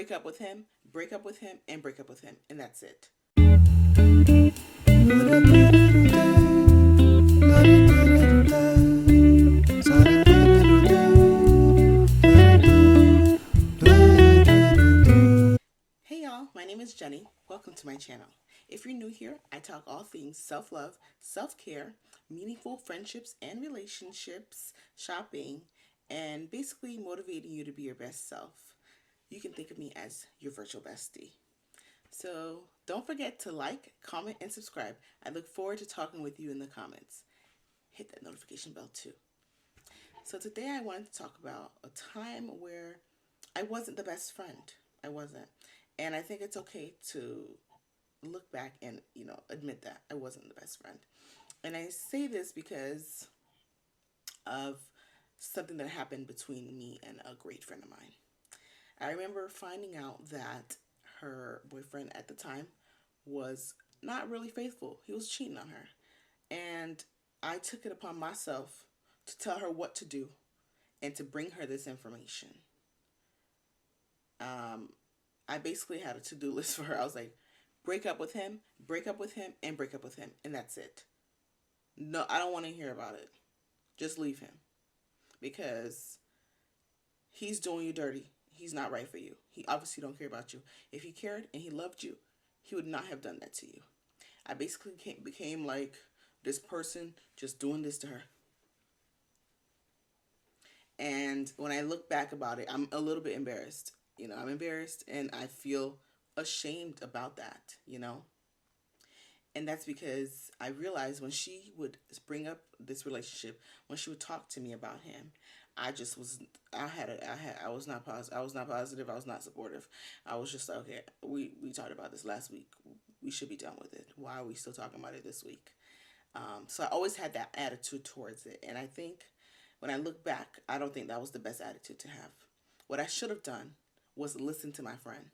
break up with him, break up with him, and break up with him. And that's it. Hey y'all, my name is Jenny. Welcome to my channel. If you're new here, I talk all things self love, self care, meaningful friendships and relationships, shopping, and basically motivating you to be your best self. You can think of me as your virtual bestie. So don't forget to like, comment, and subscribe. I look forward to talking with you in the comments. Hit that notification bell too. So today I wanted to talk about a time where I wasn't the best friend. I wasn't. And I think it's okay to look back and, admit that I wasn't the best friend. And I say this because of something that happened between me and a great friend of mine. I remember finding out that her boyfriend at the time was not really faithful. He was cheating on her. And I took it upon myself to tell her what to do and to bring her this information. I basically had a to-do list for her. I was like, break up with him, break up with him, and break up with him. And that's it. No, I don't want to hear about it. Just leave him. Because he's doing you dirty. He's not right for you. He obviously don't care about you. If he cared and he loved you, he would not have done that to you. I basically became like this person just doing this to her. And when I look back about it, I'm a little bit embarrassed. I'm embarrassed and I feel ashamed about that. And that's because I realized when she would bring up this relationship, when she would talk to me about him, I just was, I was not positive. I was not positive. I was not supportive. I was just like, okay, we talked about this last week. We should be done with it. Why are we still talking about it this week? So I always had that attitude towards it. And I think when I look back, I don't think that was the best attitude to have. What I should have done was listen to my friend.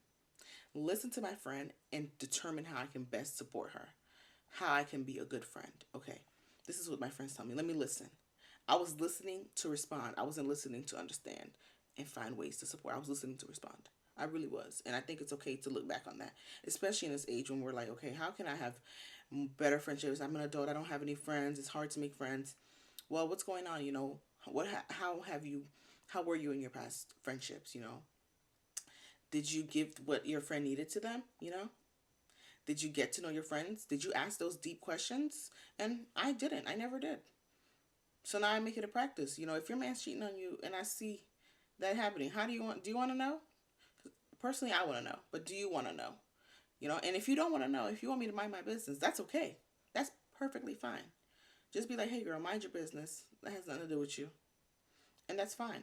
Listen to my friend and determine how I can best support her. How I can be a good friend. Okay, this is what my friends tell me. Let me listen. I was listening to respond. I wasn't listening to understand and find ways to support. I was listening to respond. I really was. And I think it's okay to look back on that, especially in this age when we're like, okay, how can I have better friendships? I'm an adult. I don't have any friends. It's hard to make friends. Well, what's going on? How were you in your past friendships? Did you give what your friend needed to them? Did you get to know your friends? Did you ask those deep questions? And I didn't. I never did. So now I make it a practice. If your man's cheating on you and I see that happening, do you want to know? Personally, I want to know. But do you want to know? And if you don't want to know, if you want me to mind my business, that's okay. That's perfectly fine. Just be like, hey girl, mind your business. That has nothing to do with you. And that's fine.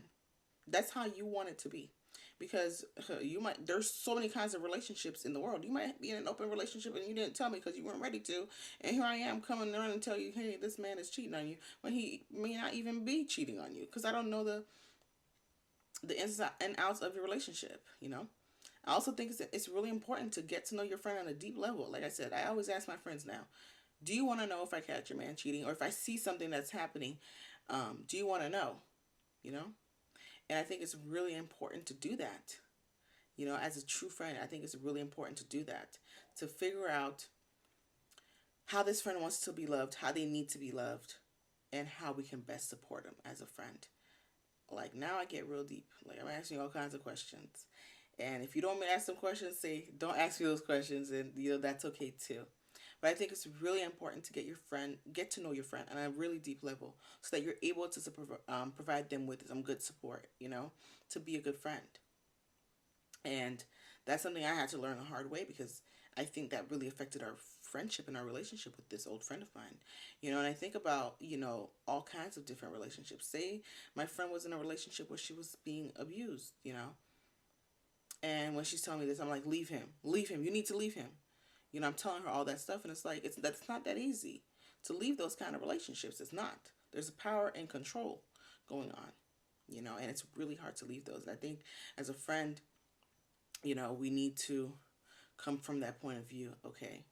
That's how you want it to be. Because there's so many kinds of relationships in the world. You might be in an open relationship and you didn't tell me because you weren't ready to. And here I am coming around and tell you, hey, this man is cheating on you. When he may not even be cheating on you. Because I don't know the ins and outs of your relationship. I also think it's really important to get to know your friend on a deep level. Like I said, I always ask my friends now, do you want to know if I catch your man cheating? Or if I see something that's happening, do you want to know? You know? And I think it's really important to do that. As a true friend, I think it's really important to do that. To figure out how this friend wants to be loved, how they need to be loved, and how we can best support them as a friend. Like now I get real deep. Like I'm asking all kinds of questions. And if you don't want me to ask some questions, say don't ask me those questions and that's okay too. But I think it's really important to get to know your friend on a really deep level so that you're able to provide them with some good support, to be a good friend. And that's something I had to learn the hard way because I think that really affected our friendship and our relationship with this old friend of mine. And I think about, all kinds of different relationships. Say my friend was in a relationship where she was being abused. And when she's telling me this, I'm like, leave him. Leave him. You need to leave him. I'm telling her all that stuff, and it's like that's not that easy to leave those kind of relationships. It's not. There's a power and control going on, and it's really hard to leave those. And I think as a friend, we need to come from that point of view. Okay,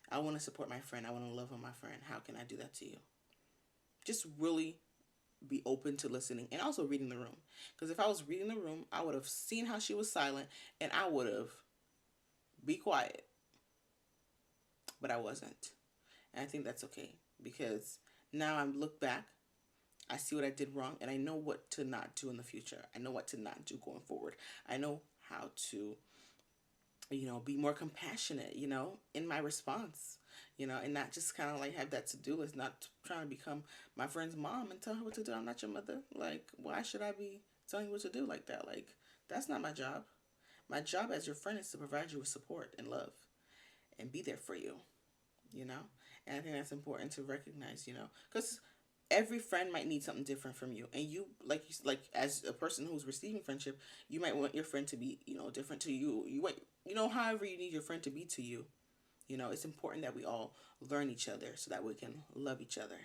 I want to support my friend. I want to love on my friend. How can I do that to you? Just really be open to listening and also reading the room. Because if I was reading the room, I would have seen how she was silent and I would have be quiet, but I wasn't. And I think that's okay because now I'm look back, I see what I did wrong, and I know what to not do in the future. I know what to not do going forward. I know how to, be more compassionate, in my response, and not just kind of like have that to do list, not trying to become my friend's mom and tell her what to do. I'm not your mother. Like, why should I be telling you what to do like that? Like, that's not my job. My job as your friend is to provide you with support and love and be there for you, you know? And I think that's important to recognize, because every friend might need something different from you, and like as a person who's receiving friendship, you might want your friend to be different to you. You want however you need your friend to be to you. It's important that we all learn each other so that we can love each other.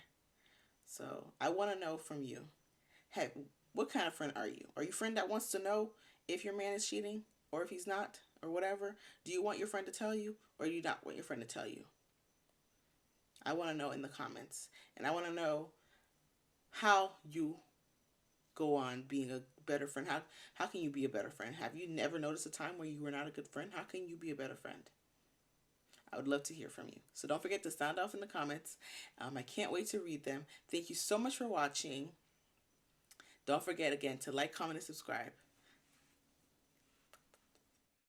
So I want to know from you, hey, what kind of friend are you? Are you a friend that wants to know if your man is cheating or if he's not or whatever? Do you want your friend to tell you, or do you not want your friend to tell you? I want to know in the comments, and I want to know how you go on being a better friend. How can you be a better friend? Have you never noticed a time where you were not a good friend? How can you be a better friend? I would love to hear from you. So don't forget to sound off in the comments. I can't wait to read them. Thank you so much for watching. Don't forget again to like, comment, and subscribe.